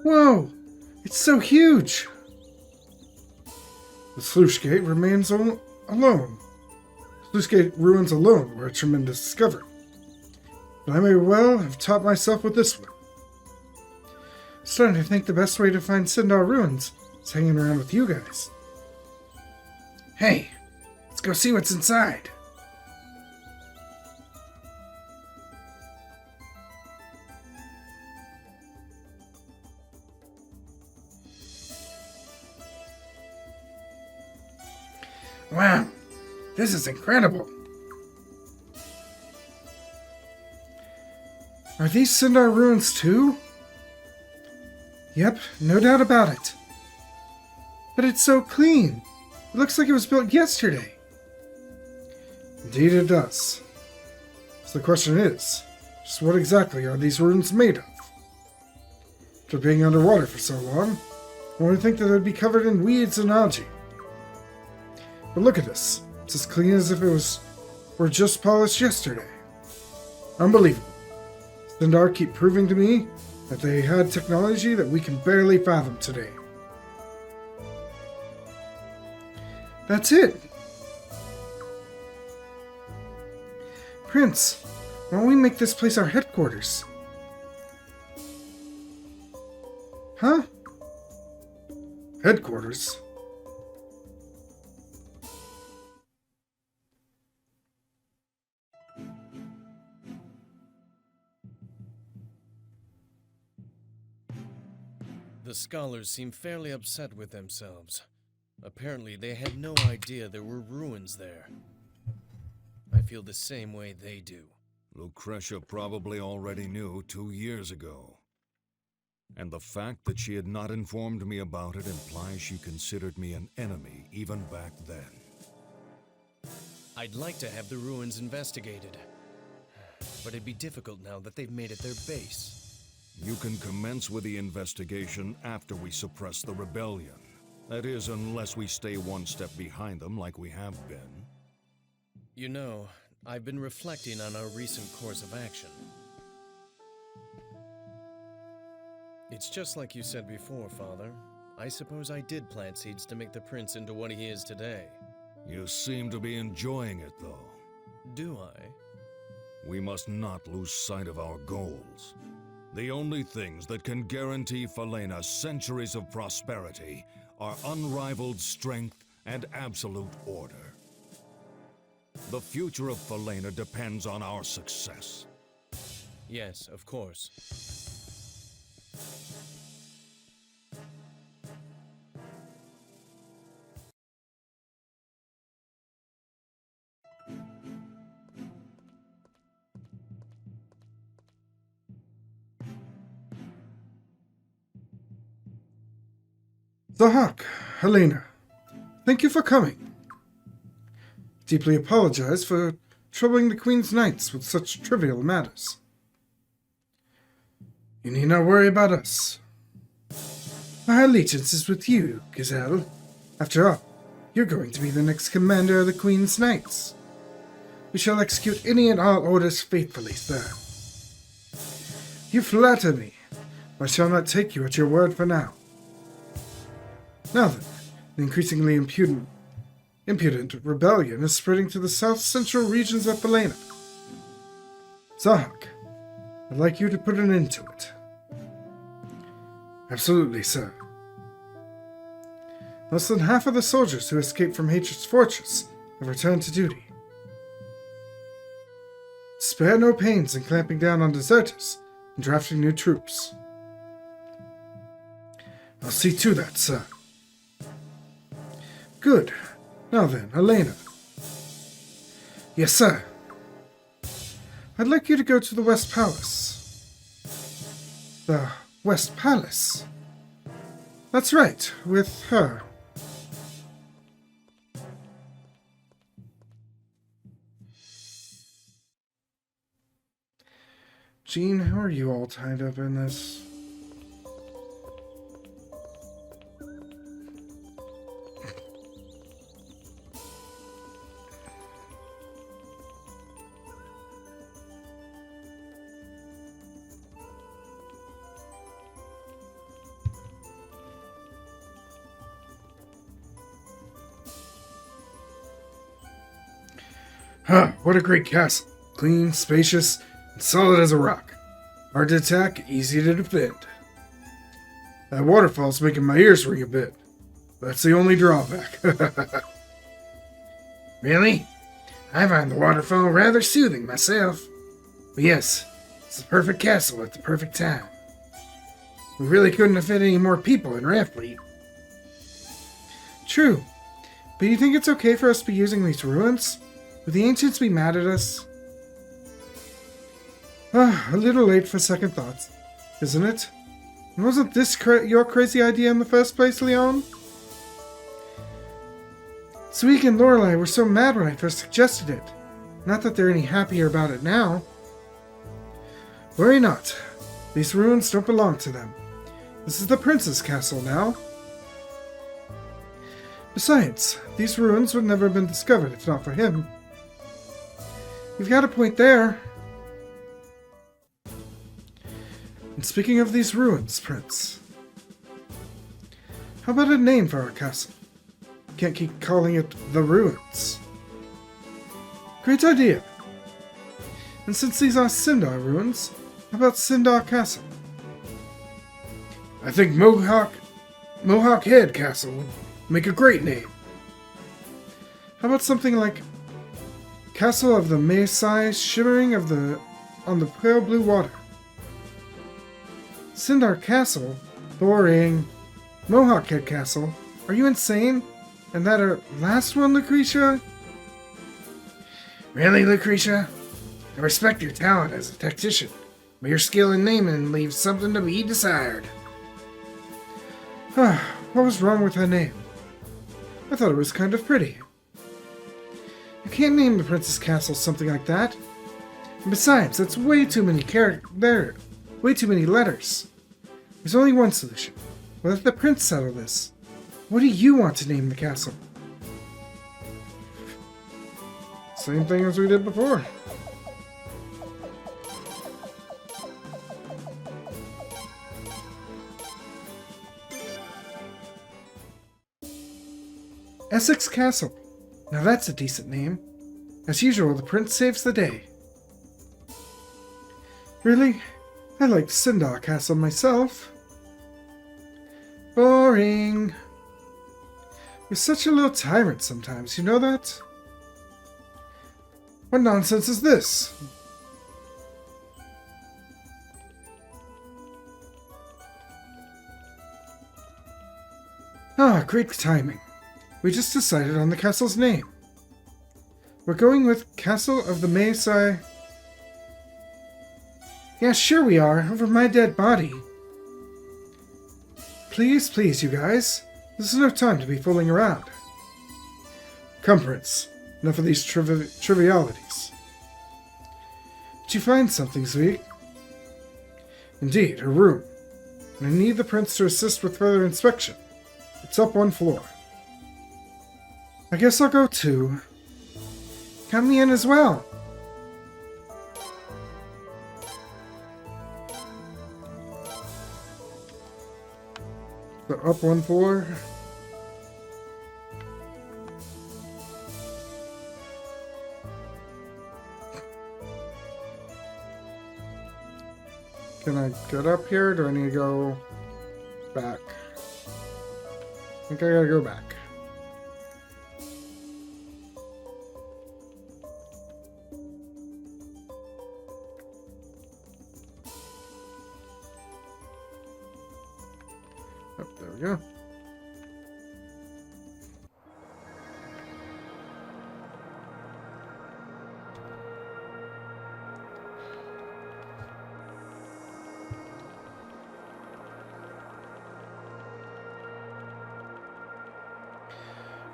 Whoa! It's so huge! The sluice gate remains alone. Sluice gate ruins alone were a tremendous discovery. But I may well have taught myself with this one. Starting to think the best way to find Sindar ruins is hanging around with you guys. Hey, let's go see what's inside. Wow, this is incredible. Are these Sindar ruins too? Yep, no doubt about it. But it's so clean. It looks like it was built yesterday. Indeed it does. So the question is, just what exactly are these ruins made of? After being underwater for so long, one would think that it would be covered in weeds and algae. But look at this. It's as clean as if it were just polished yesterday. Unbelievable. Sindar keep proving to me that they had technology that we can barely fathom today. That's it. Prince, why don't we make this place our headquarters? Huh? Headquarters? The scholars seem fairly upset with themselves. Apparently, they had no idea there were ruins there. I feel the same way they do. Lucretia probably already knew 2 years ago. And the fact that she had not informed me about it implies she considered me an enemy even back then. I'd like to have the ruins investigated. But it'd be difficult now that they've made it their base. You can commence with the investigation after we suppress the rebellion. That is, unless we stay one step behind them like we have been. You know, I've been reflecting on our recent course of action. It's just like you said before, Father. I suppose I did plant seeds to make the prince into what he is today. You seem to be enjoying it, though. Do I? We must not lose sight of our goals. The only things that can guarantee Falena centuries of prosperity are unrivaled strength and absolute order. The future of Falena depends on our success. Yes, of course. Zahak, Helena, thank you for coming. Deeply apologize for troubling the Queen's Knights with such trivial matters. You need not worry about us. My allegiance is with you, Gazelle. After all, you're going to be the next commander of the Queen's Knights. We shall execute any and all orders faithfully, sir. You flatter me, but I shall not take you at your word for now. Now then, the increasingly impudent rebellion is spreading to the south-central regions of Falena. Zahak, I'd like you to put an end to it. Absolutely, sir. Less than half of the soldiers who escaped from Hatred's fortress have returned to duty. Spare no pains in clamping down on deserters and drafting new troops. I'll see to that, sir. Good. Now then, Helena. Yes, sir. I'd like you to go to the West Palace. The West Palace? That's right, with her. Jean, how are you all tied up in this? Huh, what a great castle. Clean, spacious, and solid as a rock. Hard to attack, easy to defend. That waterfall's making my ears ring a bit. That's the only drawback. Really? I find the waterfall rather soothing myself. But yes, it's the perfect castle at the perfect time. We really couldn't have fit any more people in Raftfleet. True. But you think it's okay for us to be using these ruins? Would the ancients be mad at us? A little late for second thoughts, isn't it? And wasn't this your crazy idea in the first place, Leon? Suik and Lorelei were so mad when I first suggested it. Not that they're any happier about it now. Worry not. These ruins don't belong to them. This is the prince's castle now. Besides, these ruins would never have been discovered if not for him. You've got a point there. And speaking of these ruins, Prince, how about a name for our castle? Can't keep calling it the Ruins. Great idea. And since these are Sindar ruins, how about Sindar Castle? I think Mohawk Head Castle would make a great name. How about something like Castle of the Maasai shimmering on the pale blue water? Sindar Castle? Boring. Mohawk Head Castle? Are you insane? And that our last one, Lucretia? Really, Lucretia? I respect your talent as a tactician, but your skill in naming leaves something to be desired. What was wrong with her name? I thought it was kind of pretty. You can't name the Prince's Castle something like that. And besides, that's way too many way too many letters. There's only one solution. We'll let the Prince settle this. What do you want to name the castle? Same thing as we did before. Essex Castle. Now that's a decent name. As usual, the Prince saves the day. Really? I liked Sindar Castle myself. Boring. You're such a little tyrant sometimes, you know that? What nonsense is this? Great timing. We just decided on the castle's name. We're going with Castle of the Maasai. Yeah, sure we are, over my dead body. Please, please, you guys. This is no time to be fooling around. Come, Prince. Enough of these trivialities. Did you find something, sweet? Indeed, her room. And I need the Prince to assist with further inspection. It's up one floor. I guess I'll go too. Count me in as well. So up one floor. Can I get up here? Or do I need to go back? I think I gotta go back. Oh, there we go.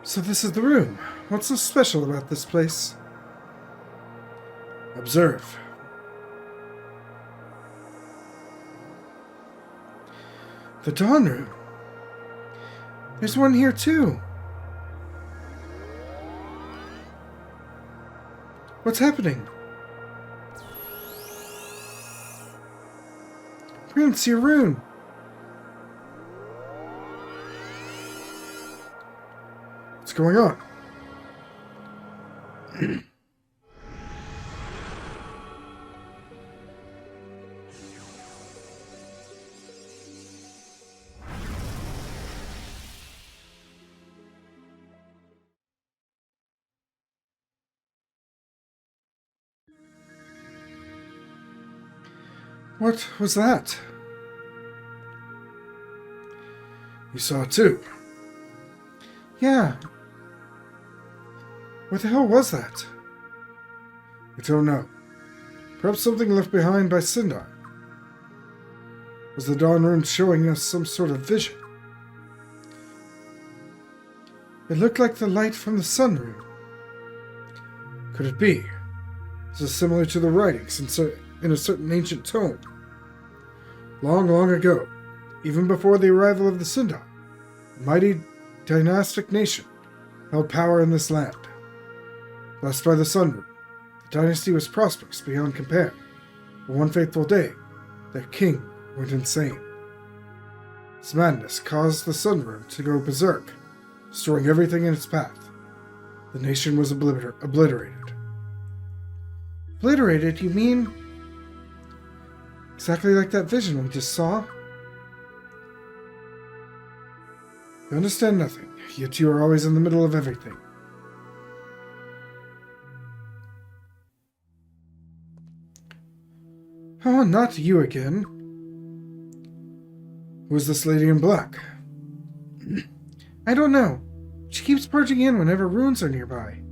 So this is the room. What's so special about this place? Observe. The Dawn Room. There's one here too. What's happening? Prince, your room. What's going on? What was that? You saw it too? Yeah. What the hell was that? I don't know. Perhaps something left behind by Sindar. Was the Dawn Rune showing us some sort of vision? It looked like the light from the Sun Rune. Could it be? This is similar to the writings in a certain ancient tome. Long, long ago, even before the arrival of the Sindar, a mighty dynastic nation held power in this land. Blessed by the Sun Rune, the dynasty was prosperous beyond compare. But one fateful day, their king went insane. His madness caused the Sun Rune to go berserk, destroying everything in its path. The nation was obliterated. Obliterated, you mean? Exactly like that vision we just saw? You understand nothing, yet you are always in the middle of everything. Oh, not you again. Who is this lady in black? I don't know. She keeps barging in whenever ruins are nearby.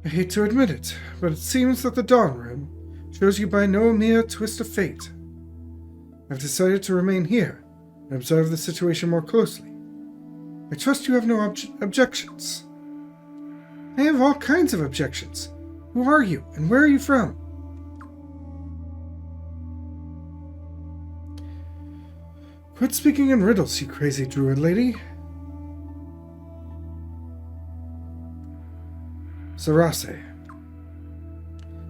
I hate to admit it, but it seems that the Dawn Rune shows you by no mere twist of fate. I've decided to remain here and observe the situation more closely. I trust you have no objections. I have all kinds of objections. Who are you, and where are you from? Quit speaking in riddles, you crazy druid lady. Zarase.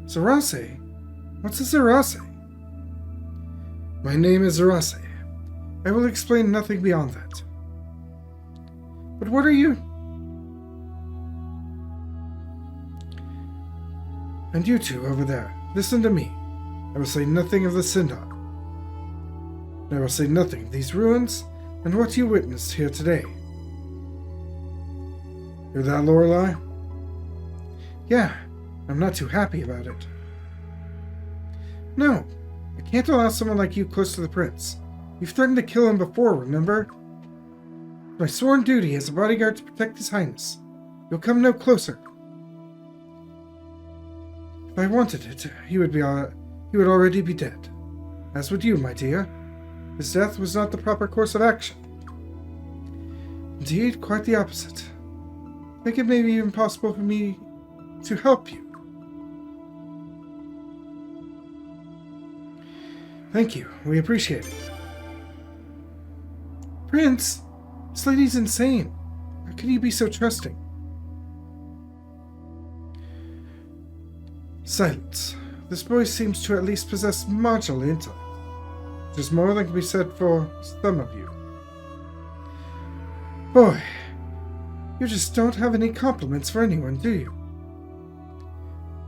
Zarase? What's a Zarase? My name is Zarase. I will explain nothing beyond that. But what are you? And you two over there, listen to me. I will say nothing of the Sindar. I will say nothing of these ruins and what you witnessed here today. Hear that, Lorelei? Yeah, I'm not too happy about it. No, I can't allow someone like you close to the prince. You've threatened to kill him before, remember? My sworn duty as a bodyguard to protect his highness. You'll come no closer. If I wanted it, he would already be dead. As would you, my dear. His death was not the proper course of action. Indeed, quite the opposite. I think it may be even possible for me to help you. Thank you. We appreciate it. Prince, this lady's insane. How can you be so trusting? Silence. This boy seems to at least possess marginal intellect. Which is more than can be said for some of you. Boy, you just don't have any compliments for anyone, do you?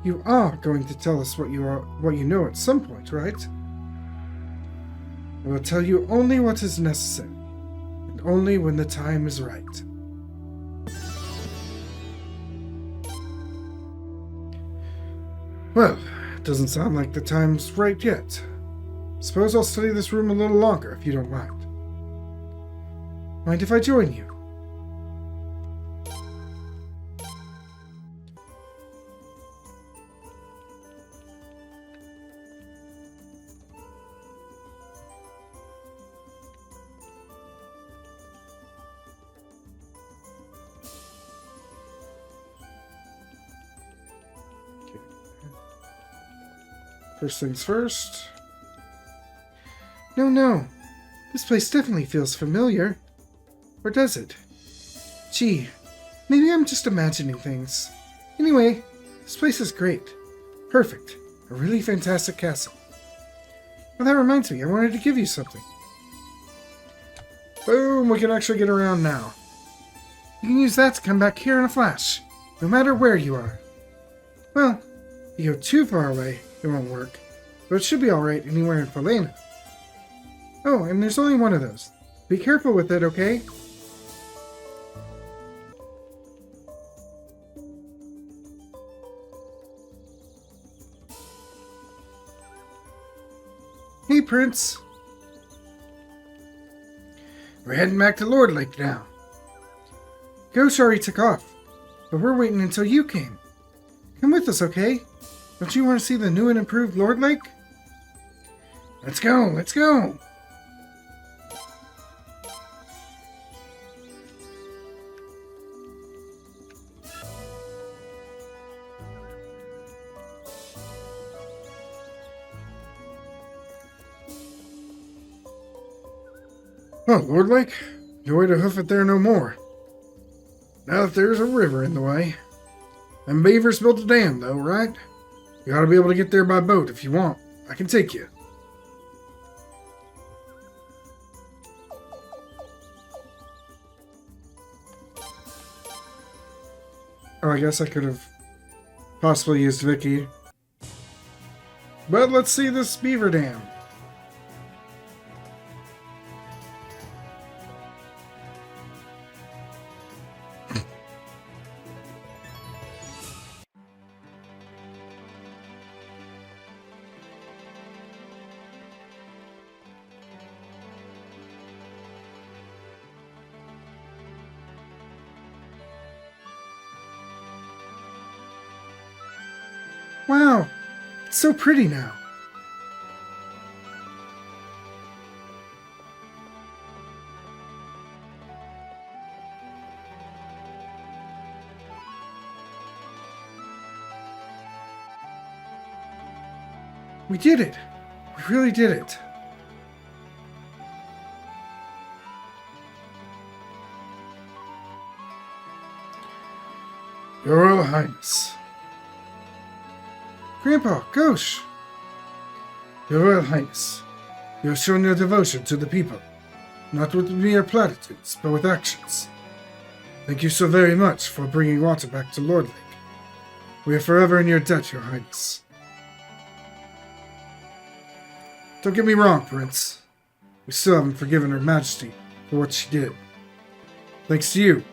You are going to tell us what you know at some point, right? I will tell you only what is necessary, and only when the time is right. Well, it doesn't sound like the time's right yet. Suppose I'll study this room a little longer, if you don't mind. Mind if I join you? First things first. No. This place definitely feels familiar. Or does it? Gee, maybe I'm just imagining things. Anyway, this place is great. Perfect. A really fantastic castle. Well, that reminds me, I wanted to give you something. Boom, we can actually get around now. You can use that to come back here in a flash, no matter where you are. Well, if you go too far away, it won't work, but it should be alright anywhere in Falena. Oh, and there's only one of those. Be careful with it, okay? Hey, Prince. We're heading back to Lord Lake now. Ghost already took off, but we're waiting until you came. Come with us, okay? Don't you want to see the new and improved Lord Lake? Let's go, let's go! Oh, Lord Lake, no way to hoof it there no more. Now that there's a river in the way. Them beavers built a dam, though, right? You ought to be able to get there by boat if you want. I can take you. Oh, I guess I could have possibly used Vicky. But let's see this beaver dam. Wow, it's so pretty now. We did it. We really did it. Your Royal Highness. Grandpa, Ghosh! Your Royal Highness, you have shown your devotion to the people, not with mere platitudes, but with actions. Thank you so very much for bringing water back to Lord Lake. We are forever in your debt, Your Highness. Don't get me wrong, Prince. We still haven't forgiven Her Majesty for what she did. Thanks to you,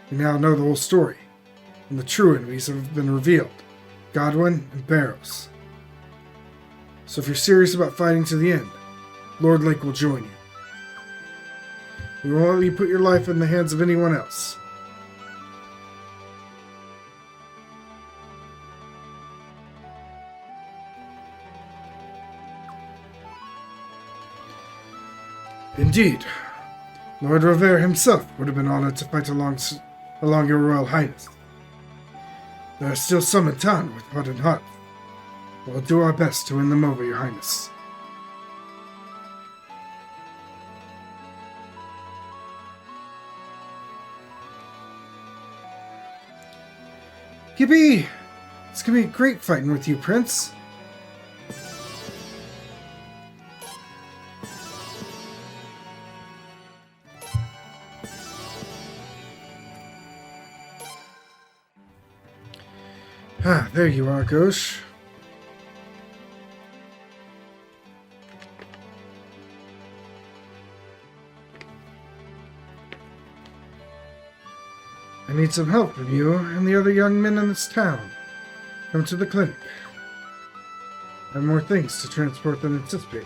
we now know the whole story, and the true enemies have been revealed. Godwin and Barrows. So if you're serious about fighting to the end, Lord Lake will join you. We won't let you put your life in the hands of anyone else. Indeed, Lord Revere himself would have been honored to fight along your Royal Highness. There are still some in town with heart and heart. We'll do our best to win them over, Your Highness. Yippee! It's gonna be great fighting with you, Prince. Ah, there you are, Ghosh. I need some help from you and the other young men in this town. Come to the clinic. I have more things to transport than anticipated.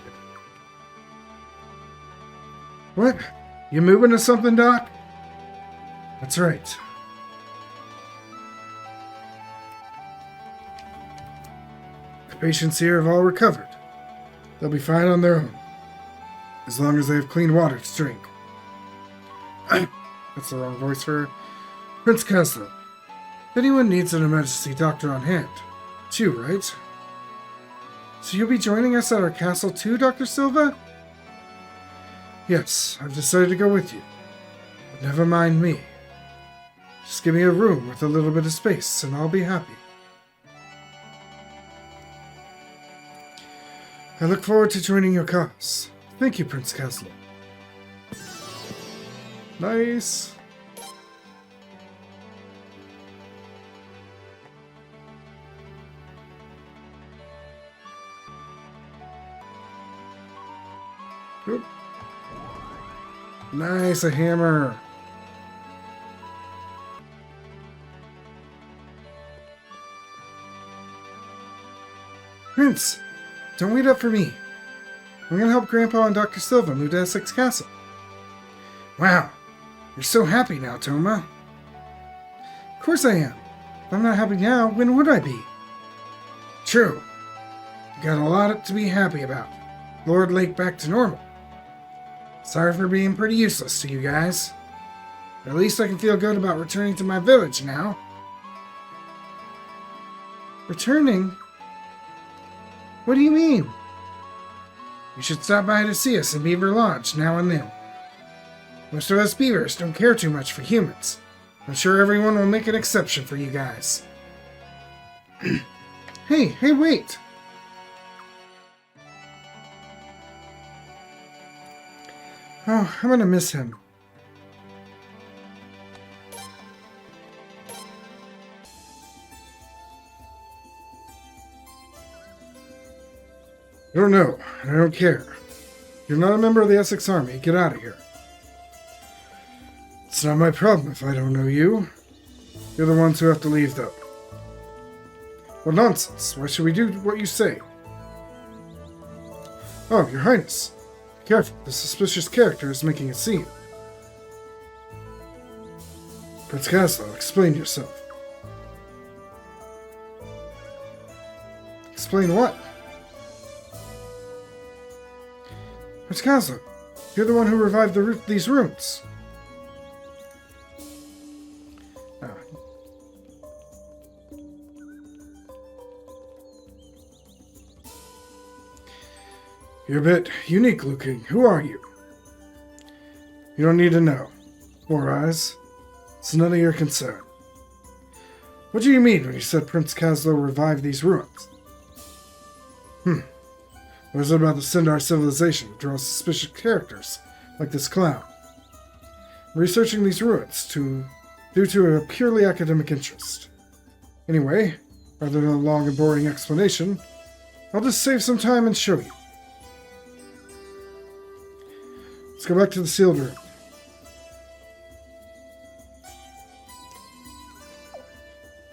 What? You moving to something, Doc? That's right. The patients here have all recovered. They'll be fine on their own, as long as they have clean water to drink. That's the wrong voice for Prince Castle. If anyone needs an emergency doctor on hand, it's you, right? So you'll be joining us at our castle too, Dr. Silva? Yes, I've decided to go with you. But never mind me. Just give me a room with a little bit of space, and I'll be happy. I look forward to joining your cause. Thank you, Prince Castle. Nice. Oop. Nice, a hammer. Prince, don't wait up for me. I'm gonna help Grandpa and Dr. Silva move to Essex Castle. Wow, you're so happy now, Toma. Of course I am. If I'm not happy now, when would I be? True. You got a lot to be happy about. Lord Lake back to normal. Sorry for being pretty useless to you guys. But at least I can feel good about returning to my village now. Returning? What do you mean? You should stop by to see us in Beaver Lodge now and then. Most of us beavers don't care too much for humans. I'm sure everyone will make an exception for you guys. Hey, wait! Oh, I'm gonna miss him. I don't know, and I don't care. You're not a member of the Essex Army. Get out of here. It's not my problem if I don't know you. You're the ones who have to leave, though. What nonsense. Why should we do what you say? Oh, Your Highness. Be careful. The suspicious character is making a scene. Prince Caslow, explain yourself. Explain what? Prince Caslow, you're the one who revived these runes. You're a bit unique looking. Who are you? You don't need to know. Four Eyes. It's none of your concern. What do you mean when you said Prince Caslow revived these ruins? What is it about the Sindar civilization that draws suspicious characters like this clown? I'm researching these ruins due to a purely academic interest. Anyway, rather than a long and boring explanation, I'll just save some time and show you. Let's go back to the sealed room.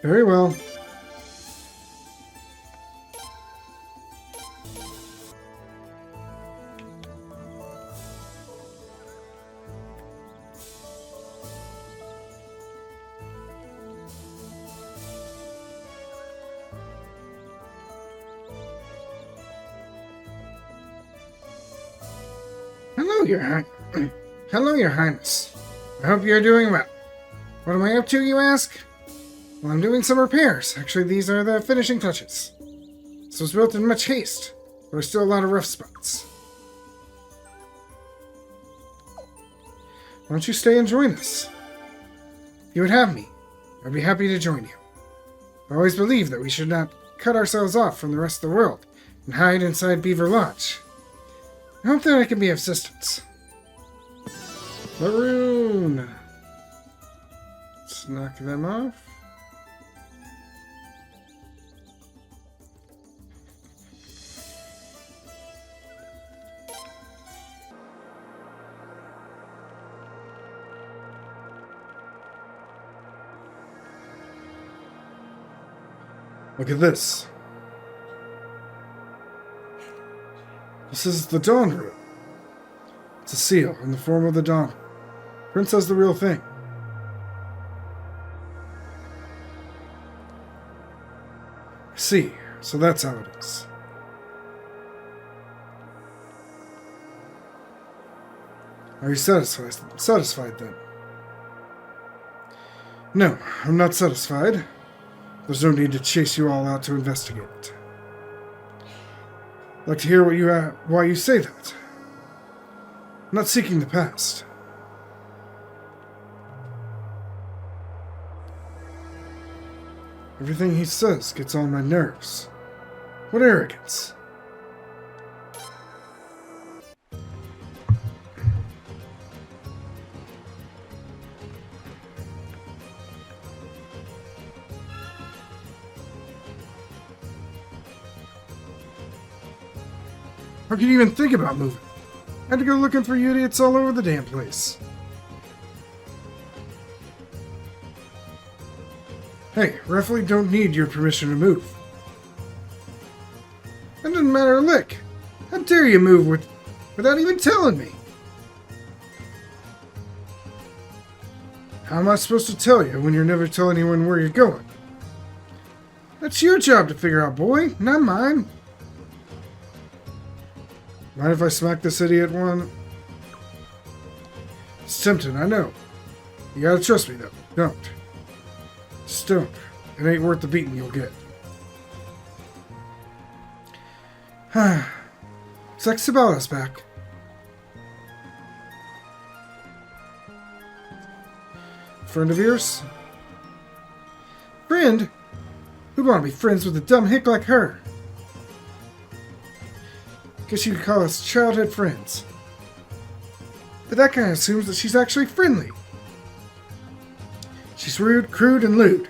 Very well. Hello, Your Highness. I hope you're doing well. What am I up to, you ask? Well, I'm doing some repairs. Actually, these are the finishing touches. This was built in much haste. There are still a lot of rough spots. Why don't you stay and join us? If you would have me, I'd be happy to join you. I always believe that we should not cut ourselves off from the rest of the world and hide inside Beaver Lodge. I hope that I can be of assistance. Maroon! Let's knock them off. Look at this. This is the Dawn Room. It's a seal in the form of the Dawn. Prince has the real thing. I see. So that's how it is. Are you satisfied then? No, I'm not satisfied. There's no need to chase you all out to investigate it. I'd like to hear why you say that. I'm not seeking the past. Everything he says gets on my nerves. What arrogance. How can you even think about moving? I had to go looking for you idiots all over the damn place. Hey, Roughly don't need your permission to move. That doesn't matter a lick. How dare you move without even telling me? How am I supposed to tell you when you're never telling anyone where you're going? That's your job to figure out, boy, not mine. Mind if I smack this idiot one? It's tempting, I know. You gotta trust me, though. Don't. Just don't. It ain't worth the beating you'll get. Looks like Sabella's back. Friend of yours? Friend? Who'd want to be friends with a dumb hick like her? Guess you could call us childhood friends. But that kind of assumes that she's actually friendly. She's rude, crude, and lewd.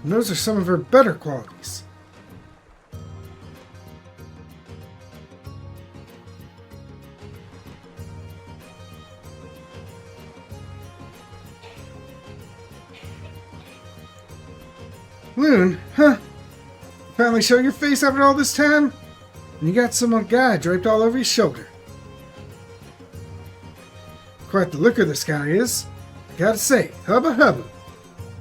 And those are some of her better qualities. Loon, huh? Finally show your face after all this time? And you got some guy draped all over your shoulder. Quite the looker this guy is. I gotta say, hubba hubba.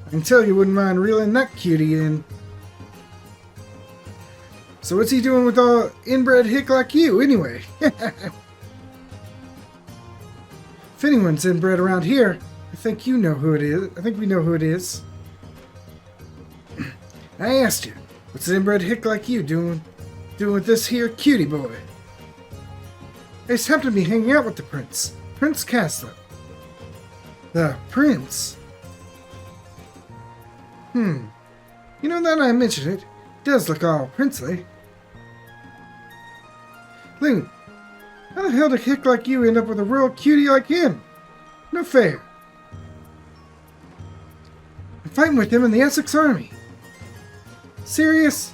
I can tell you wouldn't mind reeling that cutie in. So what's he doing with all inbred hick like you, anyway? If anyone's inbred around here, I think you know who it is. I think we know who it is. I asked you, what's an inbred hick like you doing with this here cutie boy? They tempted me hanging out with the prince. Prince Castle. The prince? You know, that I mentioned it, does look all princely. Loon, how the hell did a hick like you end up with a real cutie like him? No fair. I'm fighting with him in the Essex army. Serious?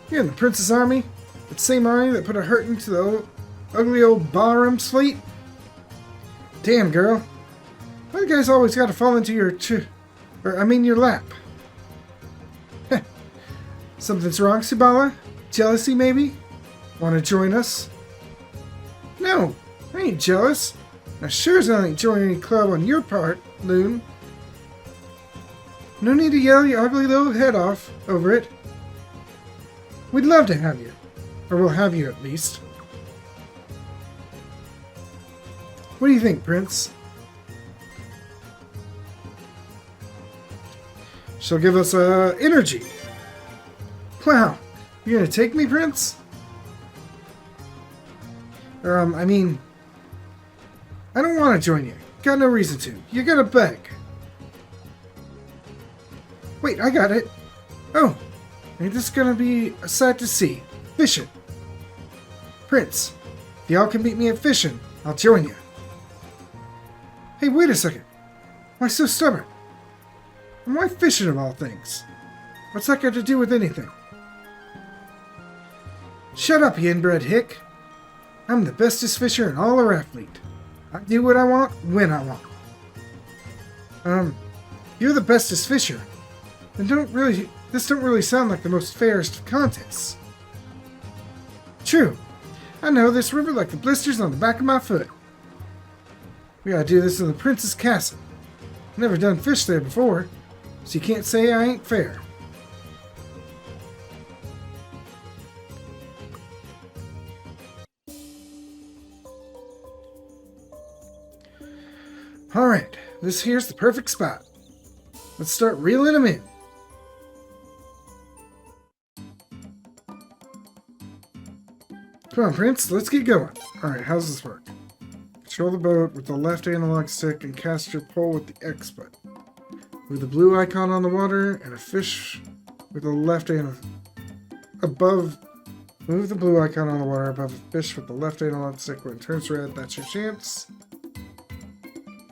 You're in the prince's army? That same army that put a hurtin' to the ugly old ballroom's fleet? Damn, girl. Why do guys always gotta fall into your your lap? Something's wrong, Sabala? Jealousy, maybe? Want to join us? No, I ain't jealous. I sure as I ain't joining any club on your part, Loon. No need to yell your ugly little head off over it. We'd love to have you. Or we'll have you at least. What do you think, Prince? She'll give us energy. Wow, you're gonna take me, Prince? I mean, I don't want to join you. Got no reason to. You gotta beg. Wait, I got it. Oh, ain't this gonna be a sight to see? Fishing. Prince, if y'all can meet me at fishing, I'll join you. Hey, wait a second. Why so stubborn? And why fishing of all things? What's that got to do with anything? Shut up, you inbred hick. I'm the bestest fisher in all our fleet. I do what I want, when I want. You're the bestest fisher. Then this don't really sound like the most fairest of contests. True. I know this river like the blisters on the back of my foot. We gotta do this in the prince's castle. Never done fish there before, so you can't say I ain't fair. Alright, this here's the perfect spot. Let's start reeling them in. Come on, Prince, let's get going. Alright, how's this work? Control the boat with the left analog stick and cast your pole with the X button. With the blue icon on the water and a fish with the left analog above. Move the blue icon on the water above a fish with the left analog stick. When it turns red, that's your chance.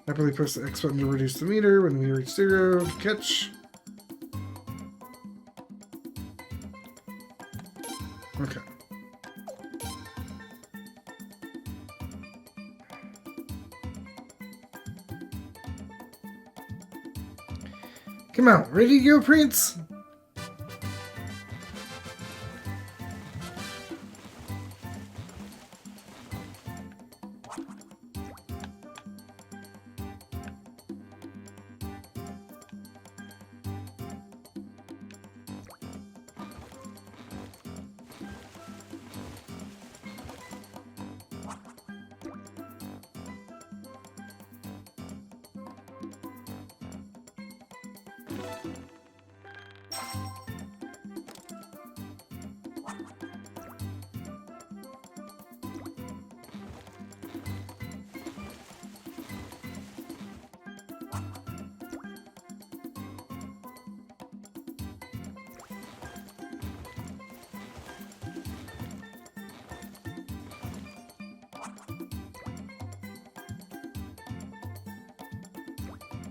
Happily press the X button to reduce the meter. When we reach 0, catch. Okay. Come on, ready to go, Prince?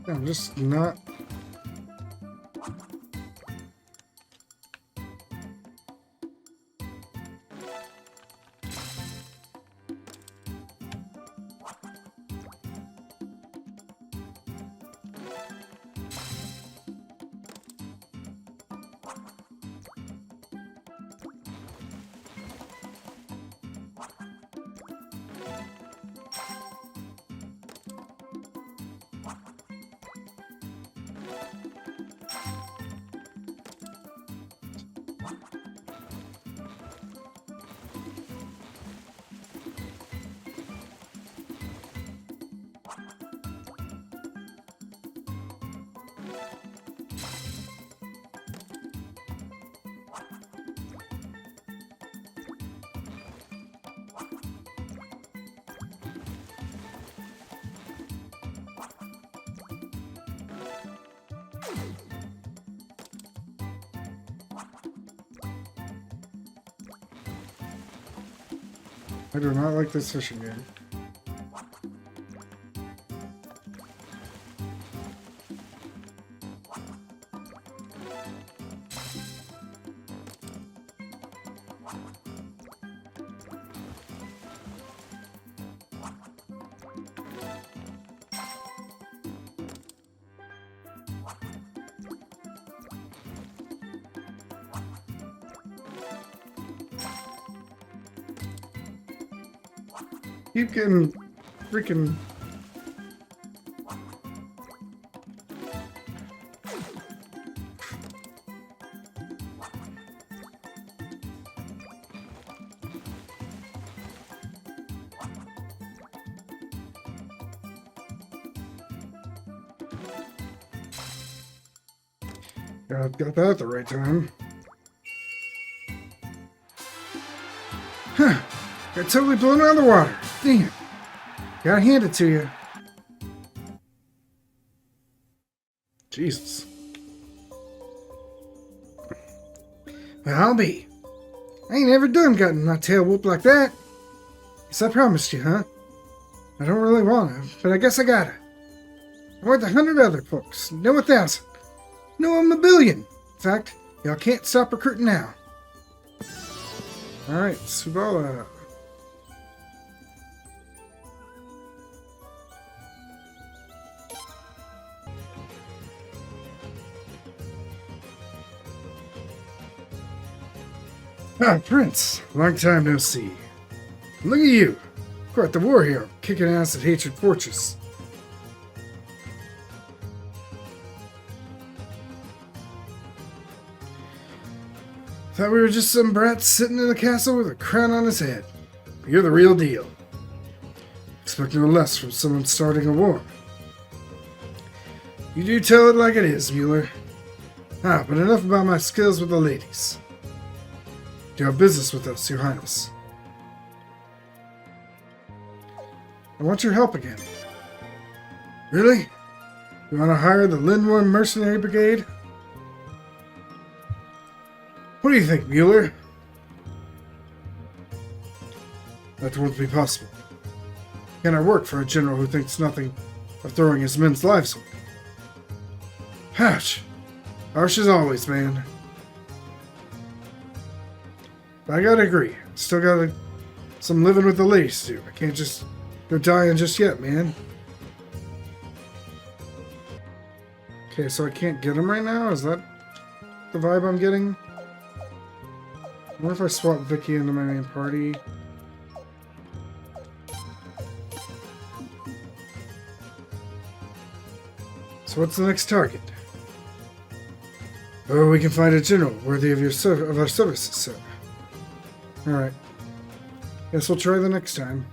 I'm just not... I do not like this fishing game. Keep getting freaking... Got that at the right time. Huh. Got totally blown out of the water. Damn. Gotta hand it to you. Jesus. Well, I'll be. I ain't ever done gotten my tail whooped like that. Guess I promised you, huh? I don't really wanna, but I guess I gotta. I'm worth 100 other folks. No 1,000. No, I'm 1,000,000,000. In fact, y'all can't stop recruiting now. Alright, Subala. Ah, Prince. Long time no see. Look at you. Quite the war hero, kicking ass at Hatred Fortress. Thought we were just some brat sitting in a castle with a crown on his head. But you're the real deal. Expect no less from someone starting a war. You do tell it like it is, Mueller. Ah, but enough about my skills with the ladies. Do have business with us, Your Highness. I want your help again. Really? You want to hire the Lindworm Mercenary Brigade? What do you think, Mueller? That won't be possible. Can I work for a general who thinks nothing of throwing his men's lives away? Harsh as always, man. But I gotta agree. Still got some living with the ladies to do. I can't just go dying just yet, man. Okay, so I can't get him right now? Is that the vibe I'm getting? I wonder if I swap Vicky into my main party. So what's the next target? Oh, we can find a general worthy of our services, sir. Alright. Guess we'll try the next time.